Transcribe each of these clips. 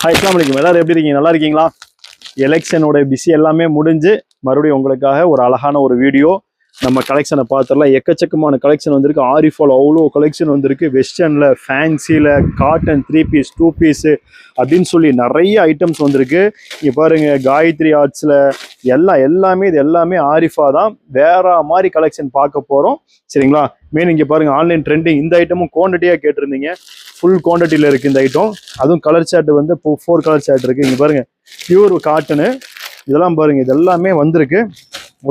Hi, அஸ்ஸலாமு அலைக்கும். எல்லாரும் எப்படி இருக்கீங்க? நல்லா இருக்கீங்களா? எலெக்ஷனோட பிஸி எல்லாமே முடிஞ்சு மறுபடியும் உங்களுக்காக ஒரு அழகான ஒரு வீடியோ. நம்ம கலெக்ஷனை பார்த்துடலாம். எக்கச்சக்கமான கலெக்ஷன் வந்திருக்கு. ஆரிஃபால் அவ்வளோ கலெக்ஷன் வந்திருக்கு. வெஸ்டர்னில், ஃபேன்சியில், காட்டன் 3 பீஸ் 2 பீஸு அப்படின்னு சொல்லி நிறைய ஐட்டம்ஸ் வந்திருக்கு. இங்கே பாருங்கள், காயத்ரி ஆர்ட்ஸில் எல்லாமே இது எல்லாமே ஆரிஃபா தான். வேற மாதிரி கலெக்ஷன் பார்க்க போகிறோம். சரிங்களா? மெயின் இங்கே பாருங்கள், ஆன்லைன் ட்ரெண்டிங். இந்த ஐட்டமும் குவான்டிட்டியாக கேட்டிருந்தீங்க. ஃபுல் குவான்டிட்டியில் இருக்குது இந்த ஐட்டம். அதுவும் கலர் சார்ட் வந்து 4 கலர் சார்ட் இருக்குது. இங்கே பாருங்கள், பியூர் காட்டனு. இதெல்லாம் பாருங்கள், இது எல்லாமே வந்திருக்கு.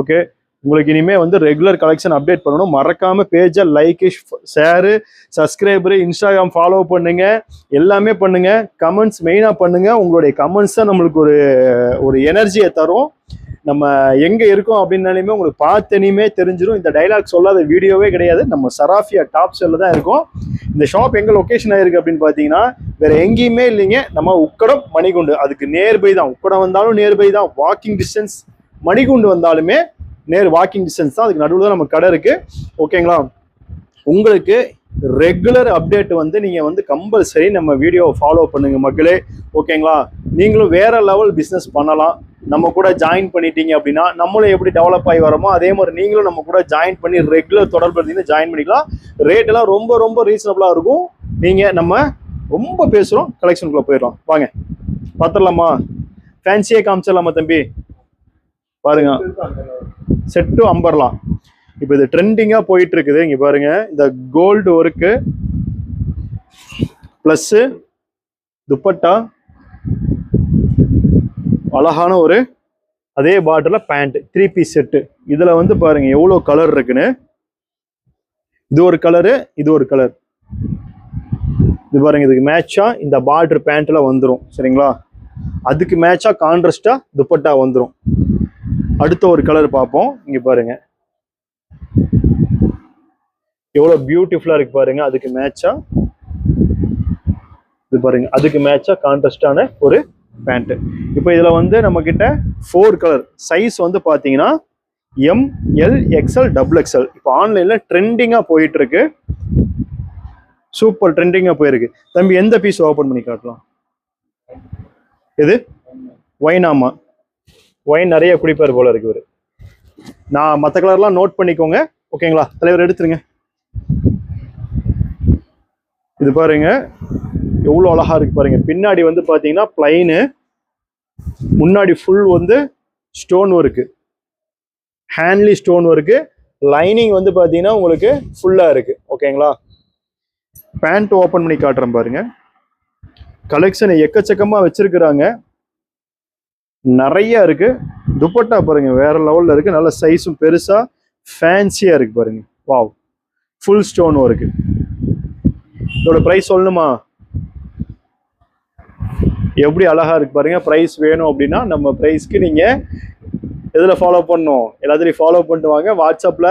ஓகே, உங்களுக்கு இனிமேல் வந்து ரெகுலர் கலெக்ஷன் அப்டேட் பண்ணணும். மறக்காமல் பேஜை like, share, subscriber, Instagram follow பண்ணுங்க. எல்லாமே பண்ணுங்க. கமெண்ட்ஸ் மெயினாக பண்ணுங்க. உங்களுடைய கமெண்ட்ஸ் தான் நம்மளுக்கு ஒரு எனர்ஜியை தரும். நம்ம எங்கே இருக்கோம் அப்படின்னாலுமே உங்களுக்கு பார்த்தனியுமே தெரிஞ்சிடும். இந்த டைலாக் சொல்லாத வீடியோவே கிடையாது. நம்ம சராஃபியா டாப் செல்ல தான் இருக்கோம். இந்த ஷாப் எங்கே லொக்கேஷன் ஆயிருக்கு அப்படின்னு பார்த்தீங்கன்னா, வேற எங்கேயுமே இல்லைங்க. நம்ம உக்கடம் மணிகுண்டு, அதுக்கு நேர்பை தான். உக்கடம் வந்தாலும் நேர்பை தான். Walking distance. மணிகுண்டு வந்தாலுமே வாக்கிங் டிஸ்டன்ஸ் தான். அதுக்கு நடுவில் தான் நம்ம கடை இருக்கு. ஓகேங்களா? உங்களுக்கு ரெகுலர் அப்டேட் வந்து நீங்க வந்து கம்பல்சரி நம்ம வீடியோவை ஃபாலோ பண்ணுங்க மக்களே. ஓகேங்களா? நீங்களும் வேற லெவல் பிஸ்னஸ் பண்ணலாம். நம்ம கூட ஜாயின் பண்ணிட்டீங்க அப்படின்னா, நம்மளும் எப்படி டெவலப் ஆகி வரோமோ அதே மாதிரி நீங்களும் நம்ம கூட ஜாயின் பண்ணி ரெகுலர் தொடர்பு இருந்தீங்கன்னா ஜாயின் பண்ணிக்கலாம். ரேட் எல்லாம் ரொம்ப ரொம்ப ரீசனபிளா இருக்கும். நம்ம ரொம்ப பேசுறோம், கலெக்ஷனுக்குள்ள போயிடலாம். வாங்க பார்த்துடலாமா? ஃபேன்சியே காமிச்சிடலாமா தம்பி? பாருங்க, செட்டு அம்பர்லாம். இப்போ இது ட்ரெண்டிங்கா போயிட்டு இருக்குது. இங்க பாருங்க, இந்த கோல்டு ஒர்க்கு பிளஸ் துப்பட்டா, அழகான ஒரு அதே பார்டர்ல பேண்ட் 3 பீஸ் செட்டு. இதுல வந்து பாருங்க எவ்வளவு கலர் இருக்குன்னு. இது ஒரு கலரு, இது ஒரு கலர். இது பாருங்க, இதுக்கு மேட்சா இந்த பார்டர் பேண்ட்ல வந்துடும். சரிங்களா? அதுக்கு மேட்சா கான்ட்ராஸ்டா துப்பட்டா வந்துடும். அடுத்த ஒரு கலர் பார்ப்போம். இங்க பாருங்க எவ்வளவு பியூட்டிஃபுல்லா இருக்கு பாருங்க. அதுக்கு மேட்சா இது பாருங்க, அதுக்கு மேட்சா கான்ட்ராஸ்டான ஒரு பேண்ட். இப்போ இதுல வந்து நம்ம கிட்ட 4 கலர் சைஸ் வந்து பாத்தீங்கன்னா எம், எல், எக்ஸ்எல், XXL. இப்போ ஆன்லைன்ல ட்ரெண்டிங்கா போயிட்டு இருக்கு. சூப்பர் ட்ரெண்டிங்கா போயிருக்கு. தம்பி எந்த பீஸ் ஓபன் பண்ணி காட்டலாம்? இது ஒயினாமா? ஒயின் நிறைய குடிப்பார் போல இருக்கு இவரு. நான் மற்ற கலர்லாம் நோட் பண்ணிக்கோங்க. ஓகேங்களா? தலைவர் எடுத்துருங்க. இது பாருங்க எவ்வளவு அழகா இருக்கு பாருங்க. பின்னாடி வந்து பாத்தீங்கன்னா பிளைனு, முன்னாடி ஃபுல் வந்து ஸ்டோன் ஒர்க்கு, ஹேண்ட்லி ஸ்டோன் ஒர்க்கு. லைனிங் வந்து பாத்தீங்கன்னா உங்களுக்கு ஃபுல்லா இருக்கு. ஓகேங்களா? பேண்ட் ஓபன் பண்ணி காட்டுறேன் பாருங்க. கலெக்ஷன் எக்கச்சக்கமா வச்சிருக்கிறாங்க, நிறைய இருக்கு. துப்பட்டா பாருங்க வேற லெவல்ல இருக்கு. நல்ல சைஸும் பெருசா ஃபேன்சியா இருக்கு பாருங்க. Wow, full stone work. இதோட பிரைஸ் சொல்லணுமா? எப்படி அழகா இருக்கு பாருங்க. பிரைஸ் வேணும் அப்படின்னா நம்ம பிரைஸ்க்கு நீங்க எதுல ஃபாலோ பண்ணணும்? எல்லாத்துலையும் ஃபாலோ பண்ணிட்டு வாங்க. வாட்ஸ்அப்ல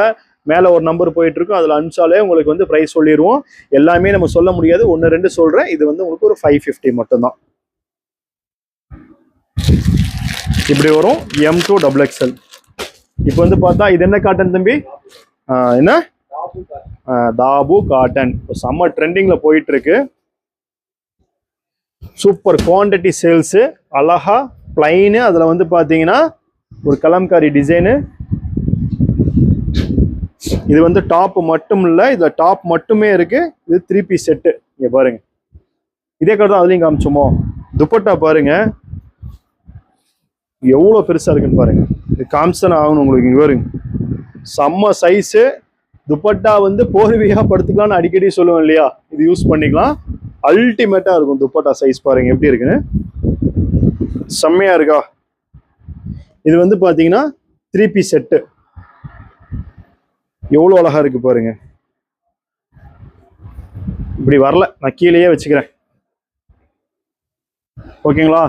மேல ஒரு நம்பர் போயிட்டு இருக்கும், அதுல அனுப்பிச்சாலே உங்களுக்கு வந்து பிரைஸ் சொல்லிடுவோம். எல்லாமே நம்ம சொல்ல முடியாது, 1 2 சொல்றேன். இது வந்து உங்களுக்கு ஒரு 550 மட்டும்தான். இப்படி வரும் M2 XXL. இப்போ வந்து பார்த்தா இது என்ன காட்டன் தம்பி? என்ன? தாபு காட்டன். செம்ம ட்ரெண்டிங்ல போயிட்டு இருக்கு. Super quantity sales. அழகா பிளைனு, அதுல வந்து பாத்தீங்கன்னா ஒரு கலம்காரி டிசைனு. இது வந்து டாப் மட்டும் இல்ல, இதுல டாப் மட்டுமே இருக்கு. இது 3 பீஸ் செட்டு. இங்க பாருங்க, இதே கலர் தான் அதுலயும் காமிச்சோமோ. துப்பட்டா பாருங்க எவ்வளவு பெருசா இருக்குன்னு பாருங்க. இது காமிச்சன் ஆகணும் உங்களுக்கு. இங்க பாருங்க, செம்ம சைஸு. துப்பட்டா வந்து போர்வையா படுத்துக்கலாம்னு அடிக்கடி சொல்லுவேன் இல்லையா? இது யூஸ் பண்ணிக்கலாம். அல்டிமேட்டா இருக்கும். துப்பட்டா சைஸ் பாருங்க எப்படி இருக்குன்னு. செம்மையா இருக்கா? இது வந்து பாத்தீங்கன்னா 3 பீஸ் செட்டு. எவ்வளவு அழகா இருக்கு பாருங்க. இப்படி வரல, நான் கீழேயே வச்சுக்கிறேன். ஓகேங்களா?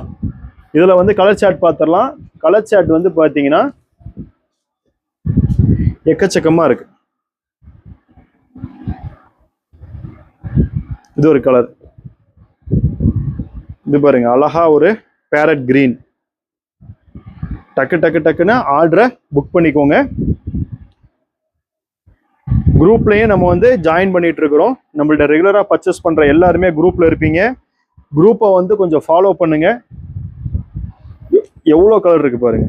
இதுல வந்து கலர் சார்ட் பார்த்துடலாம். கலர் சார்ட் வந்து பாத்தீங்கன்னா எக்கச்சக்கமா இருக்கு. இது ஒரு கலர். இது பாருங்க, அழகா ஒரு பேரட் கிரீன். டக்குன்னு ஆர்டரை புக் பண்ணிக்கோங்க. குரூப்லயும் நம்ம வந்து ஜாயின் பண்ணிட்டு இருக்கிறோம். நம்மள்ட்ட ரெகுலரா பர்ச்சேஸ் பண்ற எல்லாருமே குரூப்ல இருப்பீங்க. குரூப்பை வந்து கொஞ்சம் ஃபாலோ பண்ணுங்க. எவ்வளோ கலர் இருக்கு பாருங்க.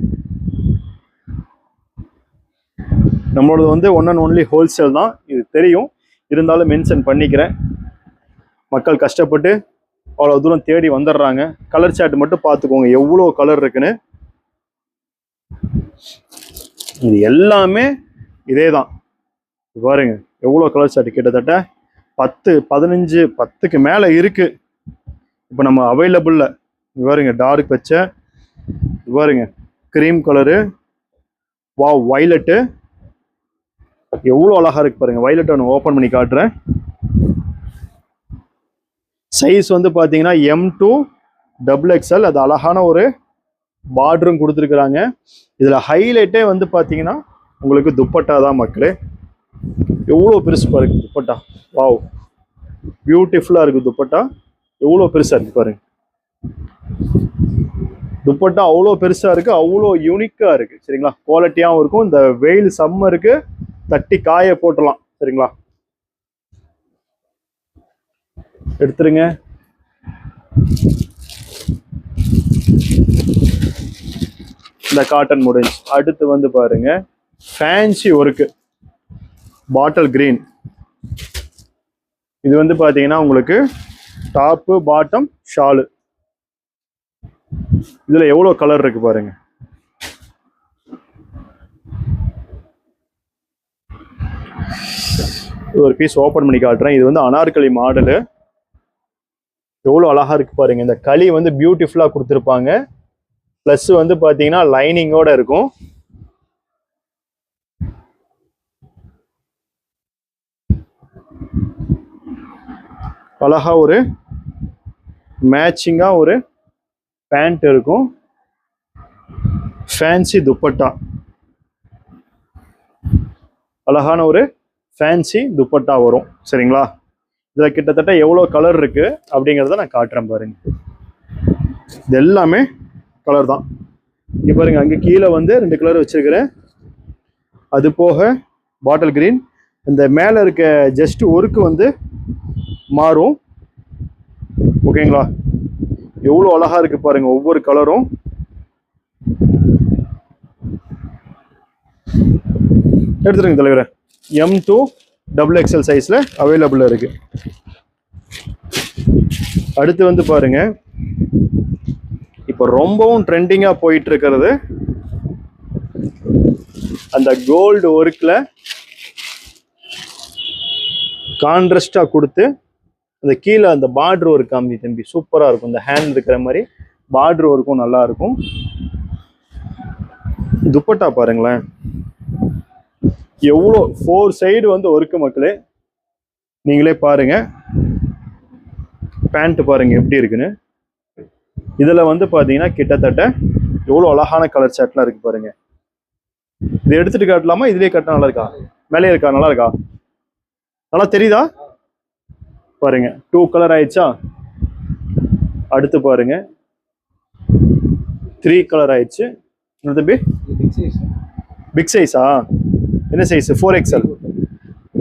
நம்மளோடது வந்து ஒன் அண்ட் ஒன்லி ஹோல்சேல் தான், இது தெரியும், இருந்தாலும் மென்ஷன் பண்ணிக்கிறேன். மக்கள் கஷ்டப்பட்டு அவ்வளோ தூரம் தேடி வந்துடுறாங்க. கலர் சார்ட் மட்டும் பார்த்துக்கோங்க எவ்வளோ கலர் இருக்குன்னு. இது எல்லாமே இதே தான் பாருங்க. எவ்வளோ கலர் சார்ட், கிட்டத்தட்ட 10 15 10க்கு மேலே இருக்கு இப்போ நம்ம அவைலபிள்ல. பாருங்க டார்க் பச்சை, பாருங்க கிரீம் கலரு, வா வைலட்டு, எவ்வளோ அழகா இருக்கு பாருங்க. வைலட்டை நான் ஓப்பன் பண்ணி காட்டுறேன். சைஸ் வந்து பார்த்தீங்கன்னா M2 XXL. அது அழகான ஒரு பார்டரும் கொடுத்துருக்குறாங்க. இதில் ஹைலைட்டே வந்து பார்த்தீங்கன்னா உங்களுக்கு துப்பட்டா தான் மக்களே. எவ்வளோ பெருசு பாருங்க துப்பட்டா. வாவ், பியூட்டிஃபுல்லாக இருக்குது துப்பட்டா. எவ்வளோ பெருசாக இருக்கு பாருங்க. துப்பட்டா அவ்வளோ பெருசாக இருக்கு, அவ்வளோ யூனிக்காக இருக்கு. சரிங்களா, குவாலிட்டியாகவும் இருக்கும். இந்த வெயில் சம்மருக்கு தட்டி காய போட்டலாம். சரிங்களா, எடுத்துருங்க. இந்த காட்டன் முடிஞ்சு. அடுத்து வந்து பாருங்க ஃபேன்சி ஒர்க்கு, பாட்டில் கிரீன். இது வந்து பாத்தீங்கன்னா உங்களுக்கு டாப்பு பாட்டம் ஷாலு. இதுல எவ்வளவு கலர் இருக்கு பாருங்க. ஒரு பீஸ் ஓபன் பண்ணி காட்டுறேன். இது வந்து அனார்கலி மாடலு. எவ்வளவு அழகா இருக்கு பாருங்க. இந்த களி வந்து பியூட்டிஃபுல்லா கொடுத்துருப்பாங்க. பிளஸ் வந்து பாத்தீங்கன்னா லைனிங்கோட இருக்கும். அழகா ஒரு மேட்சிங்கா ஒரு பேண்ட் இருக்கும். ஃபேன்சி துப்பட்டா, அழகான ஒரு ஃபேன்சி துப்பட்டா வரும். சரிங்களா, இதுல கிட்டத்தட்ட எவ்வளவு கலர் இருக்கு அப்படிங்கறத நான் காட்டுறேன் பாருங்க. இது எல்லாமே கலர் தான். இங்க பாருங்க, அங்க கீழே வந்து 2 கலர் வச்சிருக்கிறேன். அது போக பாட்டில் கிரீன். இந்த மேல இருக்க ஜஸ்ட் ஒர்க்கு வந்து மாறும். ஓகேங்களா, எவ்வளவு அழகா இருக்கு பாருங்க ஒவ்வொரு கலரும். எடுத்துருங்க தலைவரே. M2 XXL சைஸ்ல அவைலபிள் இருக்கு. அடுத்து வந்து பாருங்க, இப்போ ரொம்பவும் ட்ரெண்டிங்கா போயிட்டு இருக்கிறது அந்த கோல்டு ஒர்க்ல கான்ட்ராஸ்டா கொடுத்து அந்த கீழே அந்த பார்டர் ஒர்க் காமி தம்பி, சூப்பரா இருக்கும். இந்த ஹேண்ட் இருக்கிற மாதிரி பார்டர் ஒர்க்கும் நல்லா இருக்கும். துப்பட்டா பாருங்களேன், எவ்வளோ 4 சைடு வந்து ஒர்க்கு மக்களே. நீங்களே பாருங்க. பேண்ட் பாருங்க எப்படி இருக்குன்னு. இதுல வந்து பாத்தீங்கன்னா கிட்டத்தட்ட எவ்வளவு அழகான கலர் சார்ட்லாம் இருக்கு பாருங்க. இதை எடுத்துட்டு காட்டலாமா, இதுலயே கட்ட நல்லா இருக்கா, மேலே இருக்கா, நல்லா இருக்கா, நல்லா தெரியுதா பாருங்க. 2 கலர் ஆயிடுச்சா. அடுத்து பாருங்க 3 கலர் ஆயிடுச்சு. தம்பி பிக் சைஸா, என்ன சைஸ்? 4XL,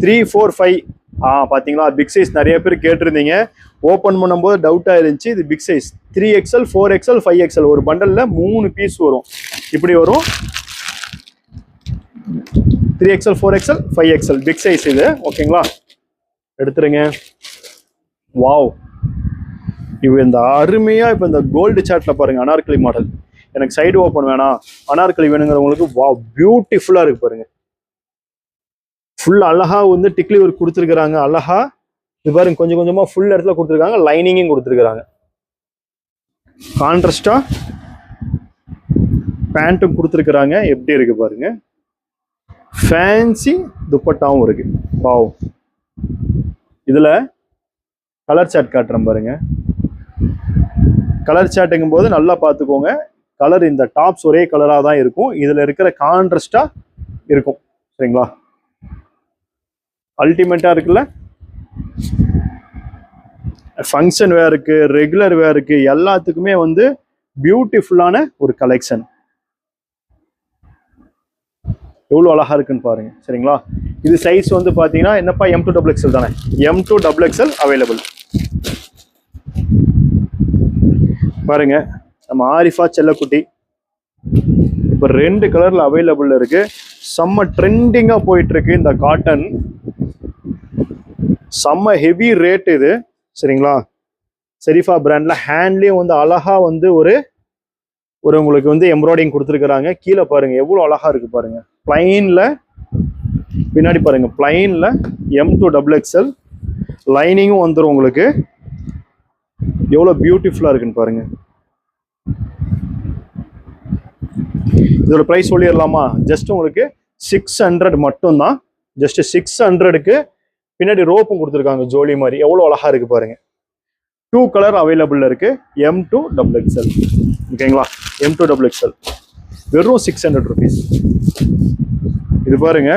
3, 4, 5. பாத்தீங்களா, பிக் சைஸ் நிறைய பேர் கேட்டிருந்தீங்க. ஓப்பன் பண்ணும்போது டவுட் ஆயிருந்துச்சு. இது big size 3XL, 4XL, 5XL. ஒரு பண்டல்ல 3 பீஸ் வரும். இப்படி வரும் 3XL, 4XL, 5XL big size இது. ஓகேங்களா, எடுத்துருங்க. வாவ், இவ இந்த அருமையா இப்ப இந்த கோல்டு சார்ட்ல பாருங்க அனார்கலி மாடல். எனக்கு சைடு ஓப்பன் வேணாம், அனார்கலி வேணுங்கிறவங்களுக்கு வாவ் பியூட்டிஃபுல்லா இருக்கு பாருங்க. ஃபுல் அழகா வந்து டிக்லி ஒர்க் கொடுத்துருக்காங்க. அழகா இது பாருங்க, கொஞ்சம் கொஞ்சமா ஃபுல் இடத்துல கொடுத்துருக்காங்க. லைனிங்கும் கொடுத்துருக்காங்க. கான்ட்ராஸ்டா பேண்ட்டும் கொடுத்துருக்காங்க. எப்படி இருக்கு பாருங்க. ஃபேன்சி துப்பட்டாவும் இருக்கு. வாவ், இதுல கலர் சார்ட் காட்டுறேன் பாருங்க. கலர் சார்ட்டுங்கும் போது நல்லா பார்த்துக்கோங்க. கலர் இந்த டாப்ஸ் ஒரே கலராக தான் இருக்கும். இதுல இருக்கிற கான்ட்ராஸ்டா இருக்கும். சரிங்களா, அல்டிமேட்டா இருக்குல்ல. ஃபங்க்ஷன் வேருக்கு, ரெகுலர் வேருக்கு, எல்லாத்துக்குமே வந்து பியூட்டிஃபுல்லான ஒரு கலெக்ஷன். எவ்வளவு அழகா இருக்குன்னு பாருங்க. சரிங்களா, இது சைஸ் வந்து பாத்தீங்கன்னா என்னப்பா M2 XXL தானே. M2 XXL available. பாருங்க நம்ம ஆரிஃபா செல்லக்குட்டி இப்போ 2 கலர்ல அவைலபிள் இருக்கு. செம்ம ட்ரெண்டிங்கா போயிட்டு இருக்கு இந்த காட்டன். செம்ம ஹெவி ரேட் இது. சரிங்களா? செரிஃபா பிராண்ட்ல ஹேண்ட்லயும் வந்து அழகா வந்து ஒரு உங்களுக்கு வந்து எம்ப்ராய்டிங் கொடுத்துருக்காங்க. கீழே பாருங்க எவ்வளவு அழகா இருக்கு பாருங்க. பிளைன்ல பின்னாடி பாருங்க, பிளைன்ல M2XXL லைனிங்கும் வந்துடும் உங்களுக்கு. எவ்வளவு பியூட்டிஃபுல்லா இருக்குன்னு பாருங்க. இதோட பிரைஸ் சொல்லிடலாமா? ஜஸ்ட் உங்களுக்கு 600 மட்டும்தான். ஜஸ்ட் 600க்கு பின்னாடி ரோப்பும் கொடுத்துருக்காங்க ஜோலி மாதிரி. எவ்வளோ அழகா இருக்கு பாருங்க. 2 கலர் அவைலபிள் இருக்கு. M2XXL. ஓகேங்களா? M2XXL வெறும் 600 ருபீஸ். இது பாருங்க,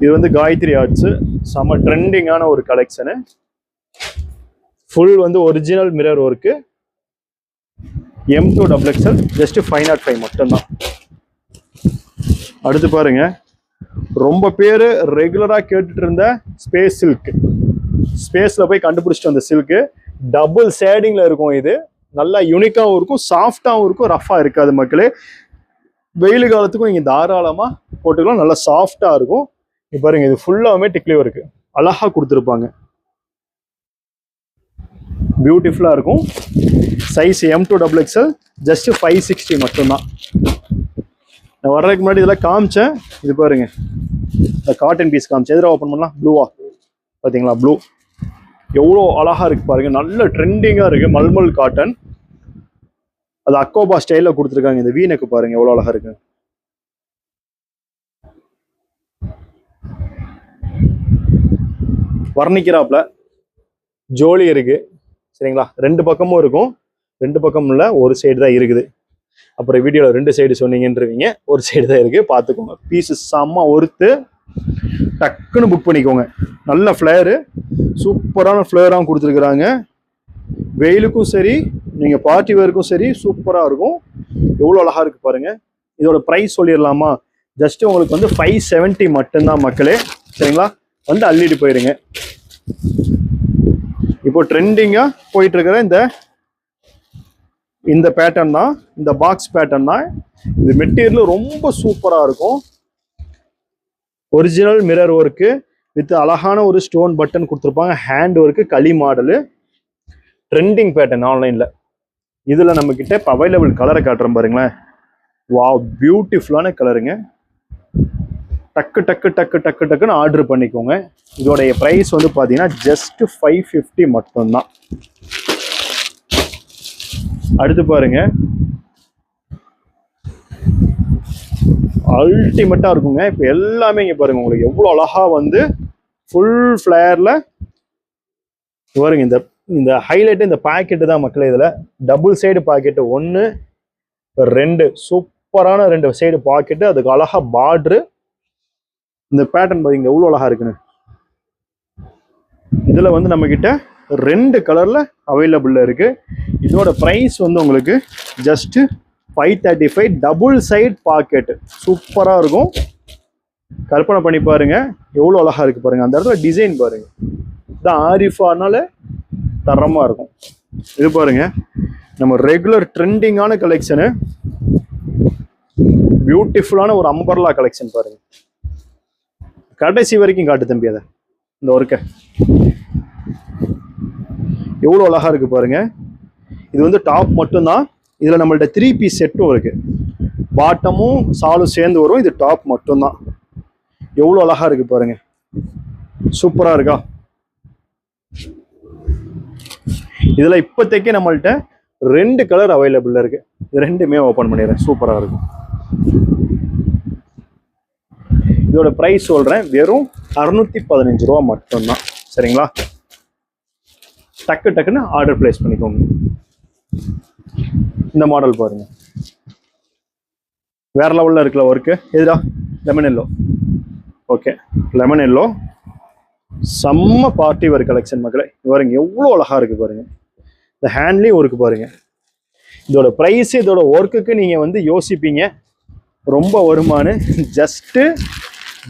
இது வந்து காயத்ரி ஆர்ட்ஸ். செம்ம ட்ரெண்டிங்கான ஒரு கலெக்ஷனு. ஃபுல் வந்து original mirror work. M2XXL just 505 மட்டும்தான். அடுத்து பாருங்க, ரொம்ப பேர் ரெகுலரா கேட்டுட்டு இருந்த ஸ்பேஸ் சில்க். ஸ்பேஸ்ல போய் கண்டுபிடிச்சிட்டு வந்த சில்க்கு. டபுள் ஷேடிங்ல இருக்கும். இது நல்லா யூனிக்காவும் இருக்கும், சாஃப்டாவும் இருக்கும், ரஃபா இருக்காது மக்களே. வெயில் காலத்துக்கும் நீங்க தாராளமா போட்டுக்கலாம். நல்லா சாஃப்டா இருக்கும். இது பாருங்க, இது ஃபுல்லாவுமே டிக்லியோ இருக்கு. அழகா கொடுத்துருப்பாங்க. பியூட்டிஃபுல்லா இருக்கும். சைஸ் M2XXL ஜஸ்ட் 560 மட்டும்தான். நான் வர்றதுக்கு முன்னாடி இதெல்லாம் காமிச்சேன். இது பாருங்க, இந்த காட்டன் பீஸ் காமிச்சேன். எதிராக ஓப்பன் பண்ணலாம். ப்ளூவா பார்த்தீங்களா? ப்ளூ எவ்வளோ அழகா இருக்கு பாருங்க. நல்ல ட்ரெண்டிங்காக இருக்கு. மல்மல் காட்டன். அது அக்கோபா ஸ்டைலில் கொடுத்துருக்காங்க. இந்த வீனக்கு பாருங்க எவ்வளோ அழகா இருக்கு. வர்ணிக்கிறாப்ல ஜோலி இருக்கு. சரிங்களா? 2 பக்கமும் இருக்கும். 2 பக்கம் இல்லை, ஒரு சைடு தான் இருக்குது. அப்புறம் வீடியோவில் 2 சைடு சொன்னீங்கன்றவீங்க. ஒரு சைடு தான் இருக்கு, பார்த்துக்கோங்க. பீஸு செம்ம ஒர்த்து. டக்குன்னு புக் பண்ணிக்கோங்க. நல்ல ஃப்ளேரு, சூப்பரான ஃப்ளேராகவும் கொடுத்துருக்குறாங்க. வெயிலுக்கும் சரி, நீங்கள் பார்ட்டி வேருக்கும் சரி சூப்பராக இருக்கும். எவ்வளோ அழகா இருக்கு பாருங்க. இதோட ப்ரைஸ் சொல்லிடலாமா? ஜஸ்ட் உங்களுக்கு வந்து 570 மட்டும்தான் மக்களே. சரிங்களா? வந்து அள்ளிட்டு போயிருங்க. இப்போ ட்ரெண்டிங்காக போயிட்டு இருக்கிற இந்த பேட்டர்ன் தான், இந்த பாக்ஸ் பேட்டர்ன் தான். இந்த மெட்டீரியல் ரொம்ப சூப்பராக இருக்கும். ஒரிஜினல் மிரர் ஒர்க்கு வித் அழகான ஒரு ஸ்டோன் பட்டன் கொடுத்துருப்பாங்க. ஹேண்ட் ஒர்க்கு, களி மாடலு, ட்ரெண்டிங் பேட்டர்ன் ஆன்லைனில். இதில் நம்ம கிட்ட இப்போ அவைலபிள் கலரை காட்டுறோம் பாருங்களேன். வாவ், பியூட்டிஃபுல்லான கலருங்க. டக்கு டக்கு டக்கு டக்கு டக்குன்னு ஆர்டர் பண்ணிக்கோங்க. இதோடைய ப்ரைஸ் வந்து பார்த்தீங்கன்னா ஜஸ்ட் 550 மட்டும்தான். அடுத்து பாருங்க, அல்டிமேட்டா இருக்குங்க. இப்போ எல்லாமே இங்கே பாருங்க, உங்களுக்கு எவ்வளோ அழகா வந்து ஃபுல் ஃபிளேர்ல பாருங்க. இந்த ஹைலைட் இந்த பாக்கெட்டு தான் மக்களே. இதில் டபுள் சைடு பாக்கெட்டு 1 2 சூப்பரான 2 சைடு பாக்கெட்டு. அதுக்கு அழகா பார்டரு. இந்த பேட்டர்ன் பார்த்தீங்க எவ்வளோ அழகா இருக்குன்னு. இதில் வந்து நம்ம கிட்ட 2 கலர்ல அவைலபிள் இருக்கு. இதோட ப்ரைஸ் வந்து உங்களுக்கு ஜஸ்ட் 535. டபுள் சைட் பாக்கெட் சூப்பராக இருக்கும். கற்பனை பண்ணி பாருங்க எவ்வளோ அழகா இருக்கு பாருங்க. அந்த இடத்துல டிசைன் பாருங்க. இது ஆரிஃபானால தரமாக இருக்கும். இது பாருங்க, நம்ம ரெகுலர் ட்ரெண்டிங்கான கலெக்ஷனு. பியூட்டிஃபுல்லான ஒரு அம்பர்லா கலெக்ஷன் பாருங்க. கடைசி வரைக்கும் காட்டு தம்பி. அதை இந்த ஒர்க்கை எவ்வளோ அழகா இருக்கு பாருங்க. இது வந்து டாப் மட்டும்தான். இதில் நம்மள்ட்ட 3 பீஸ் செட்டும் இருக்கு. பாட்டமும் சாலும் சேர்ந்து வரும். இது டாப் மட்டும்தான். எவ்வளோ அழகா இருக்கு பாருங்க. சூப்பராக இருக்கா? இதில் இப்போதைக்கு நம்மள்ட்ட 2 கலர் அவைலபிள் இருக்கு. ரெண்டுமே ஓப்பன் பண்ணிடுறேன். சூப்பராக இருக்கும். இதோட ப்ரைஸ் சொல்கிறேன், வெறும் 615 ரூபா மட்டும்தான். சரிங்களா? டக்கு டக்குன்னு ஆர்டர் பிளேஸ் பண்ணிக்கோங்க. இந்த மாடல் பாருங்க, வேற லெவலில் இருக்குல்ல ஒர்க்கு. எதுடா? Lemon yellow. Okay, lemon yellow செம்ம பார்ட்டி வேர் கலெக்ஷன் மக்களே. பாருங்க எவ்வளோ அழகா இருக்கு பாருங்க. இந்த ஹேண்ட்லேயும் ஒர்க்கு பாருங்க. இதோட ப்ரைஸ், இதோட ஒர்க்குக்கு நீங்கள் வந்து யோசிப்பீங்க ரொம்ப வருமானு.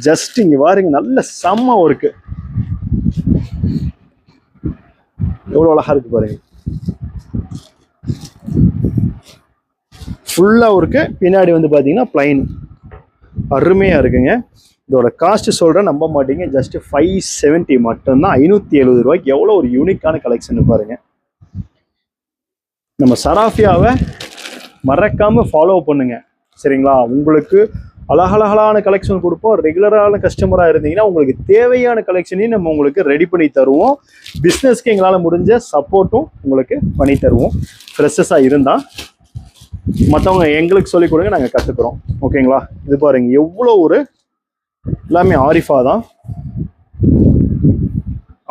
ஜஸ்ட் இங்கே பாருங்க, நல்ல செம்ம ஒர்க்கு. எவ்வளோ அழகா இருக்கு பாருங்க. ஃபுல்லாக இருக்கு. பின்னாடி வந்து பார்த்தீங்கன்னா பிளைன் அருமையாக இருக்குங்க. இதோட காஸ்ட் சொல்கிறேன், நம்ப மாட்டீங்க. ஜஸ்ட் 570 மட்டும்தான். 570 ரூபாய்க்கு எவ்வளோ ஒரு யூனிக்கான கலெக்ஷன் பாருங்க. நம்ம சராஃபியாவை மறக்காமல் ஃபாலோ பண்ணுங்க சரிங்களா. உங்களுக்கு அழகழகான கலெக்ஷன் கொடுப்போம். ரெகுலரான கஸ்டமராக இருந்தீங்கன்னா உங்களுக்கு தேவையான கலெக்ஷனையும் நம்ம உங்களுக்கு ரெடி பண்ணி தருவோம். பிஸ்னஸ்க்கு எங்களால் முடிஞ்ச சப்போர்ட்டும் உங்களுக்கு பண்ணி தருவோம். ஃப்ரெஷ்ஷஸாக இருந்தால் மற்றவங்க எங்களுக்கு சொல்லிக் கொடுங்க, நாங்கள் கற்றுக்குறோம். ஓகேங்களா. இது பாருங்க எவ்வளோ ஒரு எல்லாமே ஆரிஃபா தான்.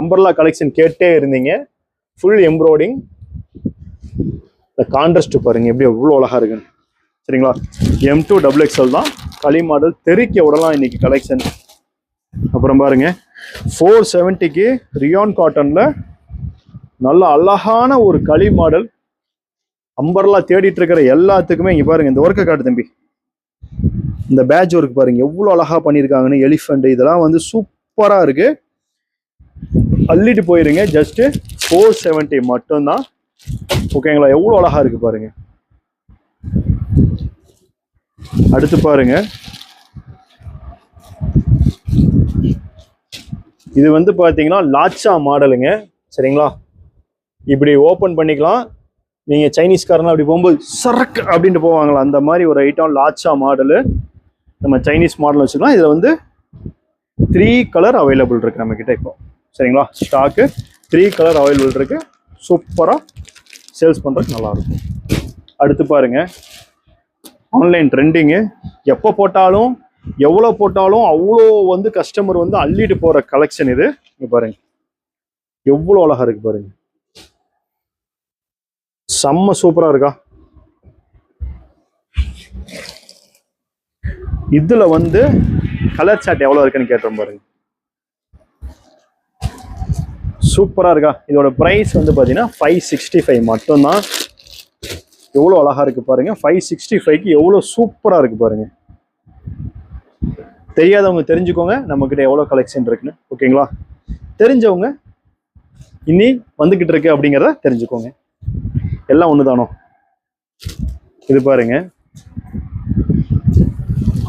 அம்பர்லா கலெக்ஷன் கேட்டே இருந்தீங்க. Full embroidering. இந்த கான்ட்ராஸ்ட் பாருங்க எப்படி எவ்வளோ அழகாக இருக்குன்னு சரிங்களா. M2 XXL தான் களி மாடல். தெறிக்க விடலாம் இன்னைக்கு கலெக்ஷன். அப்புறம் பாருங்க 470க்கு ரியான் காட்டனில் நல்ல அழகான ஒரு களி மாடல். அம்பர்லா தேடிட்டு இருக்கிற எல்லாத்துக்குமே இங்கே பாருங்க இந்த ஒர்க்கை காட்டு தம்பி. இந்த பேட்ச் ஒர்க் பாருங்க எவ்வளோ அழகா பண்ணியிருக்காங்கன்னு. எலிஃபண்ட் இதெல்லாம் வந்து சூப்பராக இருக்கு. அள்ளிட்டு போயிருங்க. ஜஸ்ட் 470 மட்டும்தான். ஓகேங்களா. எவ்வளோ அழகா இருக்கு பாருங்க. அடுத்து பாருங்க இது வந்து பார்த்தீங்கன்னா லாட்சா மாடலுங்க சரிங்களா. இப்படி ஓப்பன் பண்ணிக்கலாம். நீங்கள் சைனீஸ்காரங்களாம் அப்படி போகும்போது சரக்கு அப்படின்ட்டு போவாங்களா, அந்த மாதிரி ஒரு ஐட்டம் லாட்சா மாடலு. நம்ம சைனீஸ் மாடல் வச்சுக்கலாம். இதில் வந்து 3 கலர் அவைலபிள் இருக்குது நம்மக்கிட்ட இப்போ சரிங்களா. ஸ்டாக்கு 3 கலர் அவைலபிள் இருக்குது. சூப்பராக சேல்ஸ் பண்ணுறதுக்கு நல்லாயிருக்கும். அடுத்து பாருங்கள் ஆன்லைன் ட்ரெண்டிங்கு. எப்போ போட்டாலும் எவ்வளோ போட்டாலும் அவ்வளோ வந்து கஸ்டமர் வந்து அள்ளிட்டு போகிற கலெக்ஷன் இது. இங்கே பாருங்க எவ்வளோ அழகாக இருக்குது பாருங்க. செம்ம சூப்பரா இருக்கா. இதுல வந்து கலர் சார்ட் எவ்வளவு இருக்குன்னு கேட்டோம் பாருங்க. சூப்பரா இருக்கா. இதோட பிரைஸ் வந்து பாத்தீங்கன்னா 565 மட்டும்தான். எவ்வளவு அழகா இருக்கு பாருங்க. 565க்கு எவ்வளவு சூப்பரா இருக்கு பாருங்க. தெரியாதவங்க தெரிஞ்சுக்கோங்க நம்ம கிட்ட எவ்வளவு கலெக்ஷன் இருக்குன்னு. ஓகேங்களா. தெரிஞ்சவங்க இனி வந்துகிட்டு இருக்கு அப்படிங்கிறத தெரிஞ்சுக்கோங்க. எல்லாம் ஒண்ணுதானோ. இது பாருங்க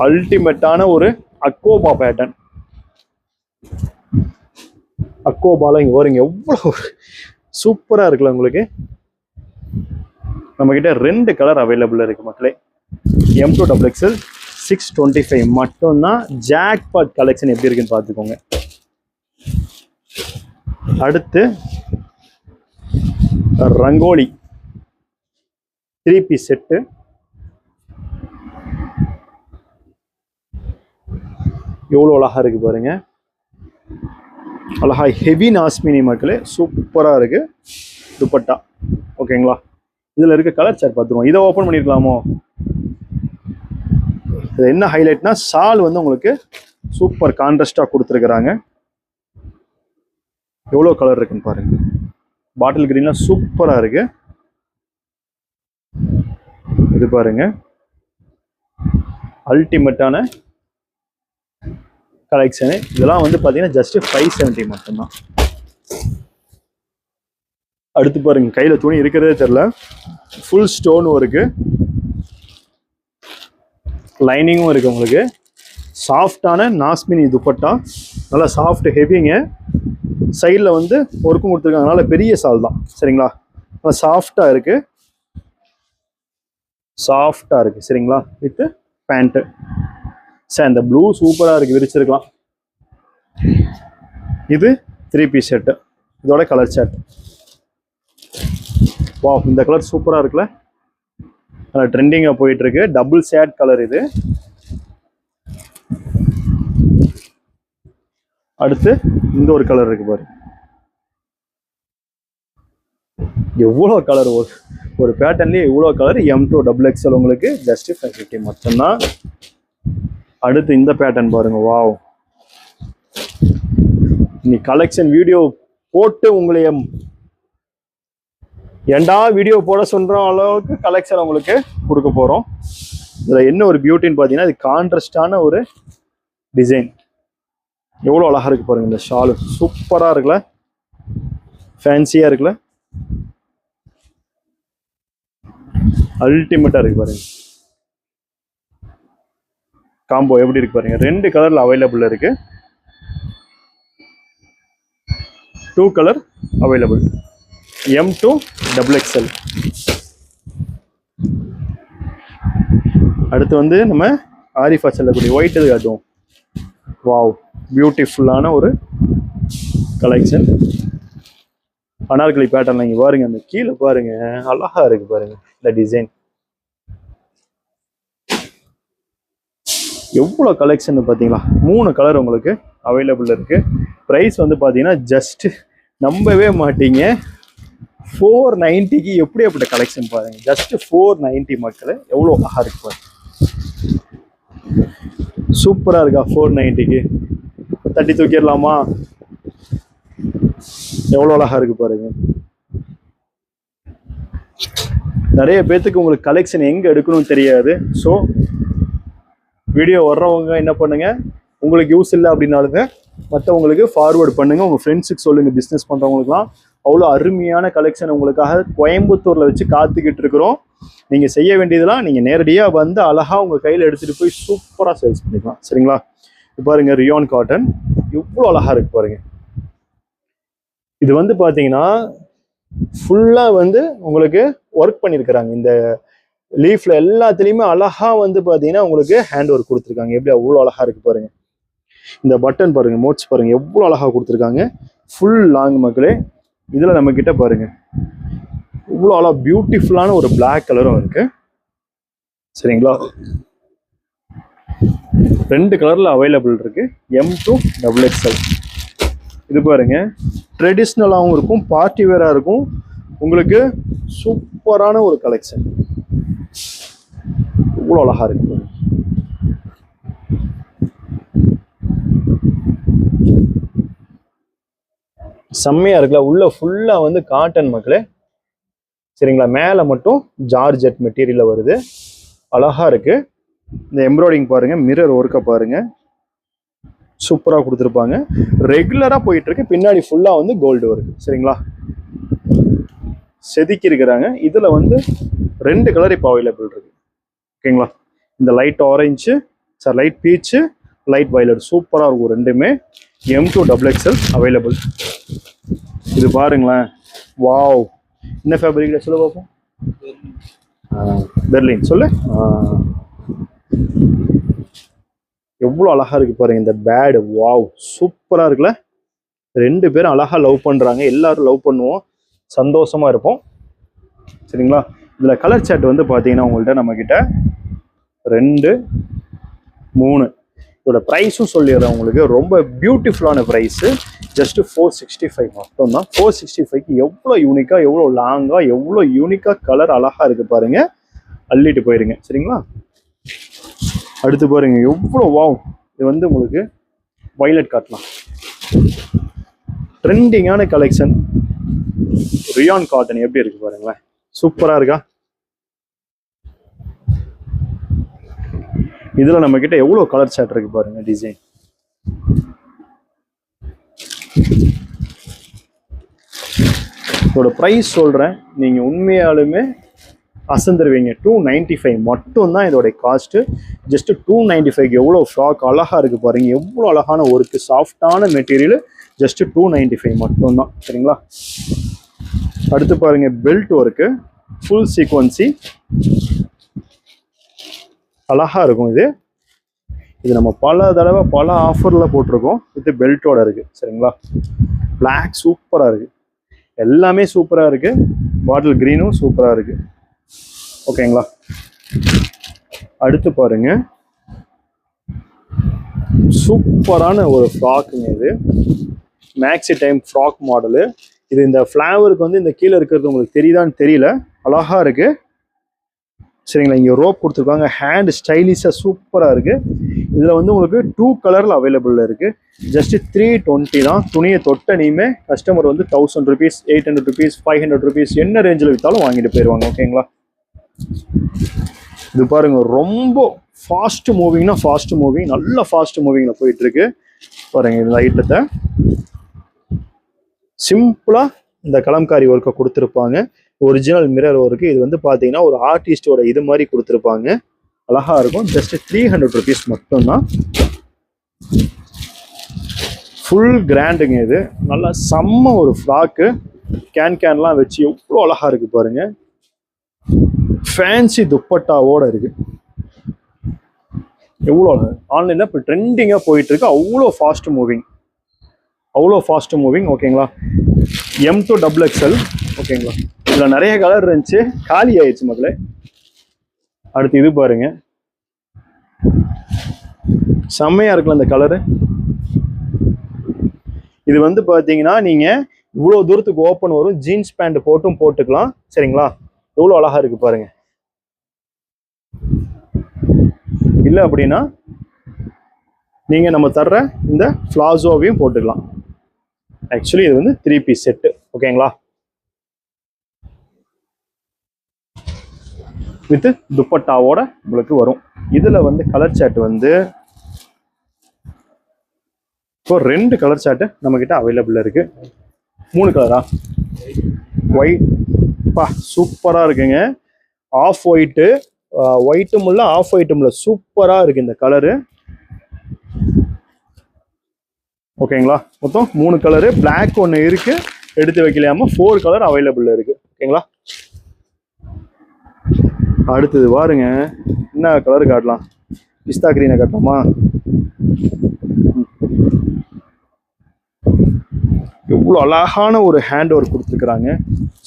அல்டிமேட்டான ஒரு அக்கோபா பேட்டர்ன். அக்கோபால இங்க பாருங்க எவ்வளவு சூப்பரா இருக்குல்ல உங்களுக்கு. நம்ம கிட்ட 2 கலர் அவைலபிள் இருக்கு மக்களே. M2 XXL 625 மட்டும்தான். ஜாக்பாட் கலெக்ஷன் எப்படி இருக்குன்னு பார்த்துக்கோங்க. அடுத்து ரங்கோலி 3 பீஸ் செட்டு. எவ்வளோ அழகா இருக்கு பாருங்க. அழகா ஹெவி நாஸ்மினி மக்களே. சூப்பராக இருக்கு துப்பட்டா. ஓகேங்களா. இதில் இருக்க கலர் சார்ட் பார்த்துருவோம். இதை ஓப்பன் பண்ணியிருக்கலாமோ. இது என்ன ஹைலைட்னா ஷால் வந்து உங்களுக்கு சூப்பர் கான்ட்ராஸ்டாக கொடுத்துருக்குறாங்க. எவ்வளோ கலர் இருக்குன்னு பாருங்க. பாட்டில் கிரீன்லாம் சூப்பராக இருக்கு. இது பாருங்க அல்டிமேட்டான கலெக்ஷனு. இதெல்லாம் வந்து பார்த்தீங்கன்னா ஜஸ்ட் 570 மட்டும்தான். அடுத்து பாருங்க கையில் துணி இருக்கிறதே தெரியல. ஃபுல் ஸ்டோன் ஒர்க்கு, லைனிங்கும் இருக்கு உங்களுக்கு. சாஃப்டான நாஸ்மினி துப்பட்டா. நல்லா சாஃப்ட் ஹெவிங்க. சைடில் வந்து ஒர்க்கும் கொடுத்துருக்காங்க. அதனால பெரிய சால் தான் சரிங்களா. நல்லா சாஃப்டாக இருக்கு. சாஃப்டாக இருக்கு சரிங்களா. With pant. சார் இந்த ப்ளூ சூப்பராக இருக்கு, விரிச்சிருக்கலாம். இது 3 பீஸ் செட்டு. இதோட கலர் சார்ட். வா இந்த கலர் சூப்பராக இருக்குல்ல. நல்லா ட்ரெண்டிங்காக போயிட்டு இருக்கு. டபுள் ஷேட் கலர் இது. அடுத்து இந்த ஒரு கலர் இருக்கு பாரு. எவ்வளோ கலர். ஒரு பேட்டர்ன்லேயே இவ்வளோ கலர். M2 XXL உங்களுக்கு ஜஸ்ட் 550 மட்டும்தான். அடுத்து இந்த பேட்டர்ன் பாருங்க. வாவ். நீ கலெக்ஷன் வீடியோ போட்டு உங்களை ஏண்டா வீடியோ போட சொல்ற அளவுக்கு கலெக்ஷன் உங்களுக்கு கொடுக்க போறோம். இதுல என்ன ஒரு பியூட்டின்னு பாத்தீங்கன்னா இது கான்ட்ராஸ்டான ஒரு டிசைன். எவ்வளவு அழகா இருக்கு பாருங்க. இந்த ஷாலு சூப்பரா இருக்குல்ல. ஃபேன்சியா இருக்குல்ல. அல்டிமேட்டா இருக்கு பாருங்க. காம்போ எப்படி இருக்கு பாருங்க. 2 கலர்ல அவைலபிள் இருக்கு. 2 கலர் அவைலபிள். M2 XXL. அடுத்து வந்து நம்ம ஆரிஃபா செல்லக்கூடிய ஒயிட் இது காட்டுவோம். வாவ், பியூட்டிஃபுல்லான ஒரு கலெக்ஷன். அனார்கலி பேட்டர்ன் இங்க பாருங்க, அந்த கீழே பாருங்க, அழகா இருக்கு பாருங்க இந்த டிசைன். எவ்வளோ கலெக்ஷன் பார்த்தீங்களா? 3 கலர் உங்களுக்கு அவைலபிள் இருக்கு. ப்ரைஸ் வந்து பார்த்தீங்கன்னா ஜஸ்ட் நம்பவே மாட்டீங்க, 490க்கு எப்படி அப்படி கலெக்ஷன் பாருங்க. ஜஸ்ட் 490 மக்கள், எவ்வளோ அழகா இருக்கு பாருங்க. சூப்பரா இருக்கா? 490க்கு தட்டி தூக்கிடலாமா? எவ்வளோ அழகா இருக்கு பாருங்க. நிறைய பேத்துக்கு உங்களுக்கு கலெக்ஷன் எங்க எடுக்கணும்னு தெரியாது. ஸோ வீடியோ வர்றவங்க என்ன பண்ணுங்க, உங்களுக்கு யூஸ் இல்லை அப்படின்னாலுங்க மற்றவங்களுக்கு ஃபார்வர்டு பண்ணுங்க, உங்க ஃப்ரெண்ட்ஸுக்கு சொல்லுங்க. பிஸ்னஸ் பண்றவங்களுக்குலாம் அவ்வளோ அருமையான கலெக்ஷன் உங்களுக்காக கோயம்புத்தூர்ல வச்சு காத்துக்கிட்டு இருக்கிறோம். நீங்க செய்ய வேண்டியதெல்லாம், நீங்க நேரடியா வந்து அழகா உங்க கையில எடுத்துட்டு போய் சூப்பரா சேல்ஸ் பண்ணிக்கலாம். சரிங்களா? பாருங்க, ரியான் காட்டன் எவ்வளோ அழகா இருக்கு பாருங்க. இது வந்து பாத்தீங்கன்னா ஃபுல்லா வந்து உங்களுக்கு ஒர்க் பண்ணியிருக்கிறாங்க. இந்த லீஃப்ல எல்லாத்துலயுமே அழகா வந்து பாத்தீங்கன்னா உங்களுக்கு ஹேண்ட் ஒர்க் கொடுத்துருக்காங்க. எப்படி அவ்வளோ அழகா இருக்கு பாருங்க. இந்த பட்டன் பாருங்க, மோட்ஸ் பாருங்க, எவ்வளோ அழகா கொடுத்துருக்காங்க. ஃபுல் லாங் மக்களே. இதுல நம்ம கிட்ட பாருங்க இவ்வளோ அழகா பியூட்டிஃபுல்லான ஒரு பிளாக் கலரும் இருக்கு. சரிங்களா? 2 கலர்ல அவைலபிள் இருக்கு. M2 XXL. இது பாருங்க, ட்ரெடிஷ்னலாகவும் இருக்கும், பார்ட்டி வேரா இருக்கும். உங்களுக்கு சூப்பரான ஒரு கலெக்ஷன். இவ்வளோ அழகா இருக்கு. செம்மையா இருக்குல்ல? உள்ள ஃபுல்லா வந்து காட்டன் மக்களே. சரிங்களா? மேல மட்டும் ஜார்ஜெட் மெட்டீரியல்ல வருது. அழகா இருக்கு. இந்த எம்ப்ராய்டிங் பாருங்க, மிரர் ஒர்க்க பாருங்க, சூப்பரா கொடுத்துருப்பாங்க. ரெகுலரா போயிட்டு இருக்கு. பின்னாடி ஃபுல்லா வந்து கோல்டு ஒர்க். சரிங்களா? செதுக்கி இருக்கிறாங்க. இதுல வந்து 2 கலர் இப்போ அவைலபிள் இருக்கு. ஓகேங்களா? இந்த light orange, sir light beach, light violet, சூப்பரா இருக்கும் ரெண்டுமே. M2 XXL available. இது பாருங்களேன், வாவ், என்ன ஃபேப்ரிக்ல சொல்ல பார்ப்போம்? பெர்லின் சொல்லு. எவ்வளோ அழகா இருக்கு பாருங்க இந்த பேட். வாவ், சூப்பரா இருக்குல்ல? 2 பேரும் அழகா லவ் பண்றாங்க. எல்லாரும் லவ் பண்ணுவோம், சந்தோஷமா இருப்போம். சரிங்களா? இதுல கலர் சார்ட் வந்து பாத்தீங்கன்னா உங்கள்கிட்ட நம்ம கிட்ட 2, 3. இதோட ப்ரைஸும் சொல்லிடுறேன் உங்களுக்கு. ரொம்ப பியூட்டிஃபுல்லான ப்ரைஸு. ஜஸ்ட் 465 மட்டும்தான். 465க்கு எவ்வளோ யூனிக்கா, எவ்வளோ லாங்கா, எவ்வளோ யூனிக்கா கலர் அழகா இருக்கு பாருங்க. அள்ளிட்டு போயிருங்க. சரிங்களா? அடுத்து பாருங்க எவ்வளோ வாவ். இது வந்து உங்களுக்கு வயலட் காட்டலாம். ட்ரெண்டிங்கான கலெக்ஷன். ரியான் காட்டன் எப்படி இருக்கு பாருங்களேன், சூப்பரா இருக்கா? இதுல நம்ம கிட்ட எவ்வளவு கலர் சார்ட் இருக்கு பாருங்க, டிசைன். இதோட பிரைஸ் சொல்றேன், நீங்க உண்மையாலுமே அசந்துருவீங்க. 295 மட்டும் தான் இதோட காஸ்ட். ஜஸ்ட் 295 எவ்வளவு ஃப்ராக் அழகா இருக்கு பாருங்க. எவ்வளவு அழகான ஒர்க்கு, சாஃப்டான மெட்டீரியல். ஜஸ்ட் 295 மட்டும் தான். சரிங்களா? அடுத்து பாருங்க, பெல்ட் ஒர்க்கு, ஃபுல் சீக்வன்சி, அழகா இருக்கும். இது நம்ம பல தடவை பல ஆஃபர்ல போட்டிருக்கோம். இது பெல்ட்டோட இருக்கு. சரிங்களா? பிளாக் சூப்பரா இருக்கு, எல்லாமே சூப்பரா இருக்கு. பாட்டில் கிரீனும் சூப்பரா இருக்கு. ஓகேங்களா? அடுத்து பாருங்க, சூப்பரான ஒரு ஃப்ராக்குங்க. இது மேக்ஸி டைம் ஃப்ராக் மாடலு. இது இந்த ஃப்ளவருக்கு வந்து இந்த கீழே இருக்கிறது உங்களுக்கு தெரியுதான்னு தெரியல, அழகா இருக்கு. சரிங்களா? இங்கே ரோப் கொடுத்துருக்காங்க. ஹேண்ட் ஸ்டைலிஷாக சூப்பராக இருக்கு. இதில் வந்து உங்களுக்கு 2 கலரில் அவைலபிள் இருக்கு. ஜஸ்ட் 320 தான். துணியை தொட்டனையுமே கஸ்டமர் வந்து 1000 rupees, 800 rupees, 500 rupees என்ன ரேஞ்சில் விற்றாலும் வாங்கிட்டு போயிடுவாங்க. ஓகேங்களா? இது பாருங்க, ரொம்ப ஃபாஸ்ட் மூவிங்னா ஃபாஸ்ட் மூவிங், நல்ல ஃபாஸ்ட் மூவிங்கில் போயிட்டு இருக்கு பாருங்க. இந்த ஐட்டத்தை சிம்பிளா இந்த கலம்காரி ஒர்க்கை கொடுத்துருப்பாங்க. Original mirror work. இது வந்து பார்த்தீங்கன்னா ஒரு ஆர்டிஸ்டோட இது மாதிரி கொடுத்துருப்பாங்க. அழகா இருக்கும். ஜஸ்ட் 300 rupees மட்டும்தான். ஃபுல் கிராண்டுங்க இது. நல்லா செம்ம ஒரு ஃப்ராக்கு. கேன்லாம் வச்சு எவ்வளோ அழகா இருக்கு பாருங்க. ஃபேன்சி துப்பட்டாவோட இருக்கு. எவ்வளோ ஆன்லைனில் இப்போ ட்ரெண்டிங்காக போயிட்டு இருக்கு. அவ்வளோ ஃபாஸ்ட் மூவிங். ஓகேங்களா. M to XXL. ஓகேங்களா. இதில் நிறைய கலர் இருந்துச்சு, காலி ஆயிடுச்சு மக்களே. அடுத்து இது பாருங்க, செம்மையா இருக்குல்ல இந்த கலரு. இது வந்து பார்த்தீங்கன்னா நீங்கள் இவ்வளோ தூரத்துக்கு ஓப்பன் வரும். ஜீன்ஸ் பேண்ட் போட்டும் போட்டுக்கலாம். சரிங்களா. எவ்வளோ அழகா இருக்கு பாருங்க. இல்லை அப்படின்னா நீங்கள் நம்ம தர்ற இந்த ஃப்ளாசோவையும் போட்டுக்கலாம். ஆக்சுவலி இது வந்து 3 பீஸ் செட்டு. ஓகேங்களா. வித் துப்பட்டாவோட உங்களுக்கு வரும். இதில் வந்து கலர் சார்ட் வந்து இப்போ 2 கலர் சார்ட்டு நம்மக்கிட்ட அவைலபிள் இருக்கு. 3 கலரா? ஒயிட் பா சூப்பராக இருக்குங்க. ஆஃப் ஒயிட்டு, ஒயிட்டும் இல்லை ஆஃப் ஒயிட்டும் இல்லை, சூப்பராக இருக்கு இந்த கலரு. ஓகேங்களா. மொத்தம் 3 கலரு. பிளாக் ஒன்று இருக்கு, எடுத்து வைக்கலாம 4 கலர் அவைலபிள் இருக்கு. ஓகேங்களா. அடுத்தது பாருங்க, என்ன கலர் காட்டலாம்? பிஸ்தா கிரீனை காட்டலாமா? எவ்வளோ அழகான ஒரு ஹேண்ட் ஒர்க் கொடுத்துருக்குறாங்க.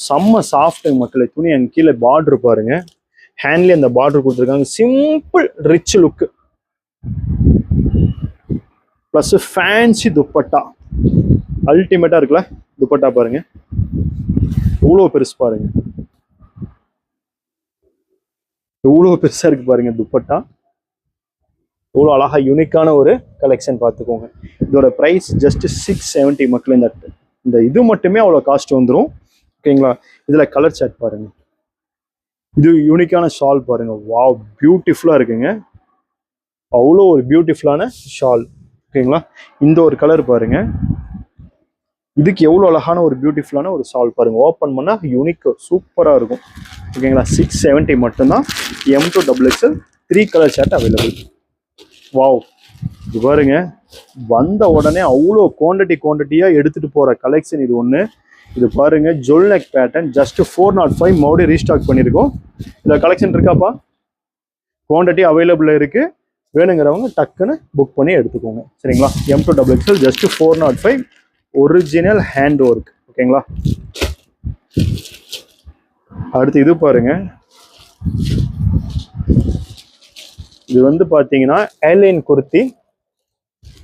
செம்ம சாஃப்ட் மக்களை. துணி அங்கே கீழே பார்டர் பாருங்க, ஹேண்ட்லேயே அந்த பார்டர் கொடுத்துருக்காங்க. சிம்பிள் ரிச் லுக்கு ப்ளஸ் ஃபேன்சி துப்பட்டா. அல்டிமேட்டாக இருக்குல்ல துப்பட்டா பாருங்க. எவ்வளோ பெருசு பாருங்க, எவ்வளோ பெருசாக இருக்கு பாருங்க துப்பட்டா. எவ்வளோ அழகா யூனிக்கான ஒரு கலெக்ஷன் பார்த்துக்கோங்க. இதோட ப்ரைஸ் ஜஸ்ட் 670 மக்கள். இந்த இது மட்டுமே அவ்வளோ காஸ்ட் வந்துடும். ஓகேங்களா. இதில் கலர் சார்ட் பாருங்க. இது யூனிக்கான ஷால் பாருங்க. வாவ், பியூட்டிஃபுல்லாக இருக்குங்க. அவ்வளோ ஒரு பியூட்டிஃபுல்லான ஷால். ஓகேங்களா. இந்த ஒரு கலர் பாருங்க. இதுக்கு எவ்வளோ அழகான ஒரு பியூட்டிஃபுல்லான ஒரு ஷால் பாருங்க. ஓப்பன் பண்ணால் யூனிக் சூப்பராக இருக்கும். ஓகேங்களா. 670 மட்டும்தான். M to XXL 3 colour chart available. Wow, இது பாருங்க. வந்த உடனே அவ்வளோ குவான்டிட்டியாக எடுத்துகிட்டு போகிற கலெக்ஷன் இது ஒன்று. இது பாருங்க, ஜொல் நெக் பேட்டர்ன். ஜஸ்ட் 405 மறுபடியும் ரீஸ்டாக் பண்ணியிருக்கோம். இதில் கலெக்ஷன் இருக்காப்பா, குவான்டிட்டி அவைலபிள் இருக்கு. வேணுங்கிறவங்க டக்குன்னு புக் பண்ணி எடுத்துக்கோங்க. சரிங்களா. M to XXL just 405 original hand work. ஓகேங்களா. அடுத்து இது பாருங்க. இது வந்து பார்த்தீங்கன்னா ஏர்லைன் குர்த்தி.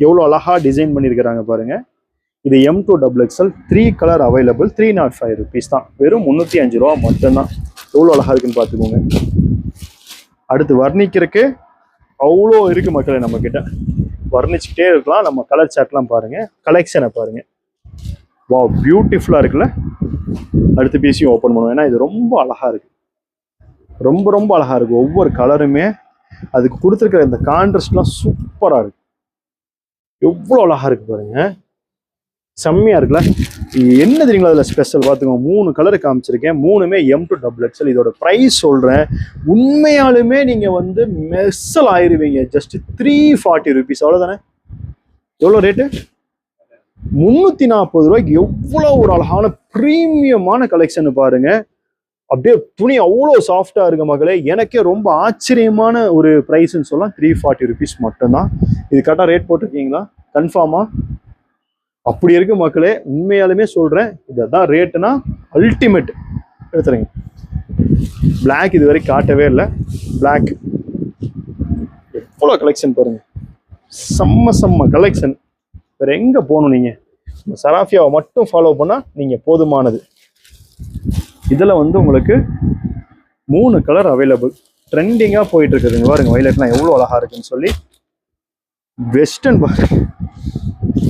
எவ்வளோ அழகா டிசைன் பண்ணியிருக்கிறாங்க பாருங்க. இது M to XXL 3 colour available. 305 rupees தான். வெறும் 305 ரூபா மட்டும்தான். எவ்வளோ அழகா இருக்குன்னு பார்த்துக்கோங்க. அடுத்து வர்ணிக்கிறதுக்கு அவ்வளோ இருக்கு மக்களே நம்ம கிட்ட. வர்ணிச்சுக்கிட்டே இருக்கலாம். நம்ம கலர் சார்ட்லாம் பாருங்க, கலெக்ஷனை பாருங்க. வா, பியூட்டிஃபுல்லாக இருக்குல்ல. அடுத்த பீஸையும் ஓப்பன் பண்ணுவோம். ஏன்னா இது ரொம்ப அழகா இருக்கு, ரொம்ப அழகா இருக்கு. ஒவ்வொரு கலருமே அதுக்கு கொடுத்துருக்கிற இந்த கான்ட்ராஸ்ட்லாம் சூப்பராக இருக்கு. எவ்வளோ அழகா இருக்கு பாருங்க. செம்மையா இருக்குல்ல. என்ன தெரியுங்களா அதில் ஸ்பெஷல் பார்த்துக்கோங்க. 3 கலர் காமிச்சிருக்கேன். 3மே M to XXL. இதோட ப்ரைஸ் சொல்கிறேன், உண்மையாலுமே நீங்கள் வந்து மெர்சல் ஆயிருவீங்க. Just 340 rupees. அவ்வளோதானே. எவ்வளோ ரேட்டு? 340 ரூபாய்க்கு எவ்வளோ ஒரு அழகான ப்ரீமியமான கலெக்ஷன் பாருங்க. அப்படியே துணி அவ்வளோ சாஃப்டாக இருக்கு மக்களே. எனக்கே ரொம்ப ஆச்சரியமான ஒரு ப்ரைஸ்ன்னு சொல்லலாம். 340 rupees மட்டும்தான். இது கரெக்டாக ரேட் போட்டிருக்கீங்களா? கன்ஃபார்மா? அப்படி இருக்கு மக்களே. உண்மையாலுமே சொல்கிறேன், இதுதான் ரேட்டுனா அல்டிமேட். எடுத்துறீங்க. பிளாக் இது வரைக்கும் காட்டவே இல்லை. பிளாக் எவ்வளோ கலெக்ஷன் பாருங்க. செம்ம கலெக்ஷன். வேற எங்கே போகணும்? நீங்கள் சராஃபியாவை மட்டும் ஃபாலோ பண்ணால் நீங்கள் போதுமானது. இதில் வந்து உங்களுக்கு 3 கலர் அவைலபிள். ட்ரெண்டிங்காக போயிட்டு இருக்குதுங்க பாருங்க. வயலட்லாம் எவ்வளோ அழகா இருக்குன்னு சொல்லி. வெஸ்டர்ன் பாருங்க,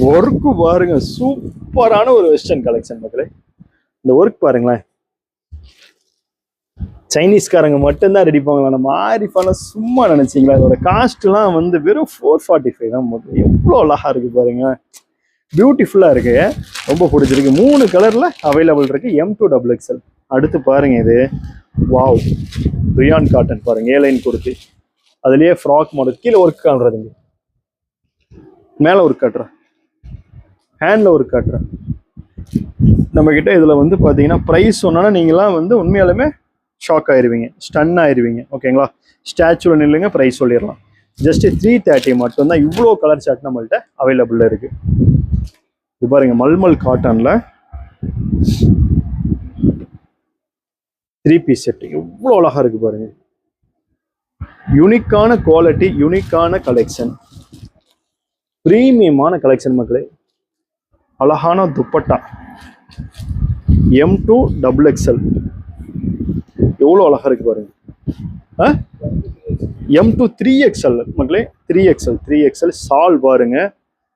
ஒர்க்கு பாருங்க. சூப்பரான ஒரு வெஸ்டர்ன் கலெக்ஷன் மக்களே. இந்த ஒர்க் பாருங்களேன். சைனீஸ்காரங்க மட்டும்தான் ரெடி பண்ணுவாங்க. நம்ம ஆரிஃபாலாம் சும்மா நினைச்சிங்களா? இதோட காஸ்ட்லாம் வந்து வெறும் 445 தான். எவ்வளோ அழகா இருக்கு பாருங்க. பியூட்டிஃபுல்லாக இருக்கு. ரொம்ப பிடிச்சிருக்கு. 3 கலர்ல அவைலபிள் இருக்கு. M to XXL. அடுத்து பாருங்க, இது வாவ், ரியான் காட்டன் பாருங்க. ஏலைன் குர்த்தி அதுலயே ஃப்ராக் மாடல். கீழே ஒர்க் காட்டுறதுங்க, மேல ஒர்க் காட்டுறேன், ஹேண்ட்ல ஒர்க் காட்டுறேன். நம்ம கிட்ட இதுல வந்து பாத்தீங்கன்னா பிரைஸ் சொன்னா நீங்களாம் வந்து உண்மையாலுமே ஷாக் ஆயிருவீங்க, ஸ்டன் ஆயிருவீங்க. ஓகேங்களா, ஸ்டாச்சுல நில்லுங்க, பிரைஸ் சொல்லிடலாம். ஜஸ்ட் 330 மட்டும்தான். இவ்வளோ கலர் சார்ட் நம்மள்ட்ட அவைலபிள் இருக்கு. இது பாருங்க, மல்மல் காட்டன்ல 3 பீஸ் செட் எவ்வளோ அழகா இருக்கு பாருங்க. யூனிக்கான குவாலிட்டி, யூனிக்கான கலெக்ஷன், பிரீமியமான கலெக்ஷன் மக்களே. அழகான துப்பட்டா M2 XXL எவ்வளோ அழகா இருக்கு பாருங்க. M2 3XL மக்களே, 3XL சால் பாருங்க.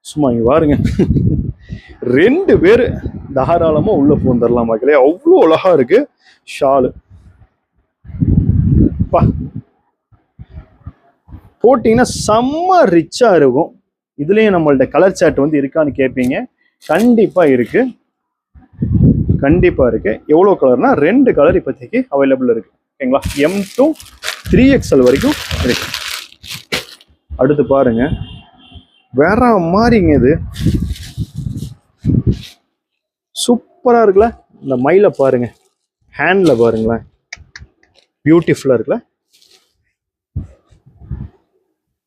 சும்மா இங்க பாருங்க, 2 பேர் தாராளமா உள்ள பூந்துடலாம் மக்களே. அவ்வளோ அழகா இருக்கு ஷாலு. போட்டீங்கன்னா செம்ம ரிச்சா இருக்கும். இதுலயும் நம்மள்ட்ட கலர் சார்ட் வந்து இருக்கான்னு கேட்பீங்க. கண்டிப்பா இருக்கு, கண்டிப்பா இருக்கு. எவ்வளோ கலர்னா 2 கலர் இப்போதைக்கு அவைலபிள் இருக்கு. ஓகேங்களா, M2 3XL வரைக்கும் இருக்கு. அடுத்து பாருங்க, வேற மாதிரிங்க, இது சூப்பரா இருக்குல்ல. இந்த மயில பாருங்க, ஹேண்ட்ல பாருங்களேன், பியூட்டிஃபுல்லா இருக்குல்ல.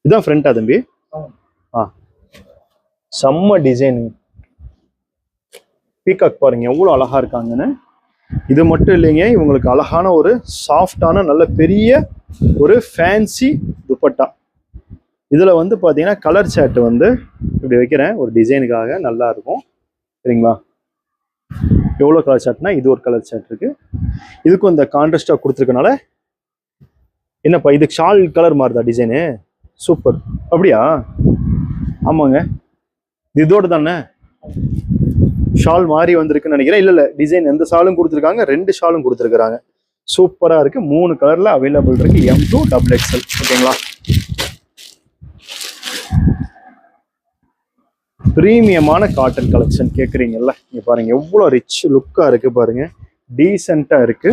இதுதான் ஃப்ரண்டா தம்பி? செம்ம டிசைன். பீகாக் பாருங்க எவ்வளவு அழகா இருக்காங்கன்னு. இது மட்டும் இல்லைங்க, இவங்களுக்கு அழகான ஒரு சாஃப்டான நல்ல பெரிய ஒரு ஃபேன்சி துப்பட்டா. இதுல வந்து பாத்தீங்கன்னா கலர் சார்ட் வந்து இப்படி வைக்கிறேன் ஒரு டிசைனுக்காக, நல்லா இருக்கும். சரிங்களா, எவ்வளவு கலர் சார்ட்னா இது ஒரு கலர் சார்ட் இருக்கு. இதுக்கும் இந்த கான்ட்ராஸ்டா கொடுத்துருக்கனால என்னப்பா இது ஷால் கலர் மாறுதா டிசைனு? சூப்பர். அப்படியா? ஆமாங்க, இதோட தானே ஷால் மாறி வந்திருக்குன்னு நினைக்கிறேன். இல்ல டிசைன் எந்த ஷாலும் கொடுத்துருக்காங்க, 2 ஷாலும் கொடுத்துருக்காங்க. சூப்பரா இருக்கு. 3 கலர்ல அவைலபிள் இருக்கு. M2 XXL. ஓகேங்களா, பிரீமியமான காட்டன் கலெக்ஷன் கேக்குறீங்கல்ல, இங்க பாருங்க எவ்வளவு ரிச் லுக்கா இருக்கு பாருங்க. டீசென்ட்டா இருக்கு.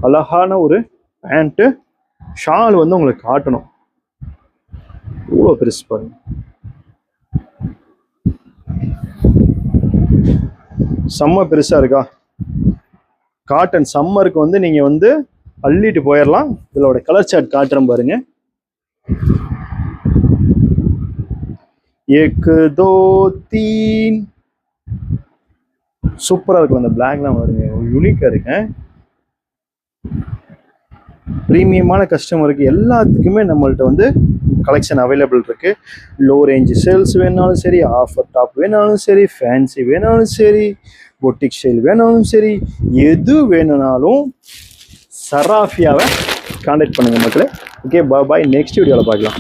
அழகான ஒரு பேண்ட், ஷால் வந்து உங்களுக்கு காட்டணும். இவ்வளவு பெருசு பாருங்க. செம்ம பெருசா இருக்கா காட்டன். சம்மருக்கு வந்து நீங்க வந்து அள்ளிட்டு போயிடலாம். இதோட கலர் சார்ட் காட்டுறேன் பாருங்க. 1 2 3 சூப்பரா இருக்கும். அந்த பிளாக்லாம் பாருங்க, யூனிக்கா இருக்கு. பிரீமியமான கஸ்டமருக்கு எல்லாத்துக்குமே நம்மள்ட்ட வந்து கலெக்ஷன் அவைலபிள் இருக்கு. லோ ரேஞ்ச் சேல்ஸ் வேணாலும் சரி, ஆஃபர் டாப் வேணாலும் சரி, ஃபேன்சி வேணாலும் சரி, பொட்டிக் ஸ்டைல் வேணாலும் சரி, எது வேணும்னாலும் சராஃபியாவை கான்டாக்ட் பண்ணுங்க மக்களே. ஓகே, பாய். நெக்ஸ்ட் வீடியோவில் பார்க்கலாம்.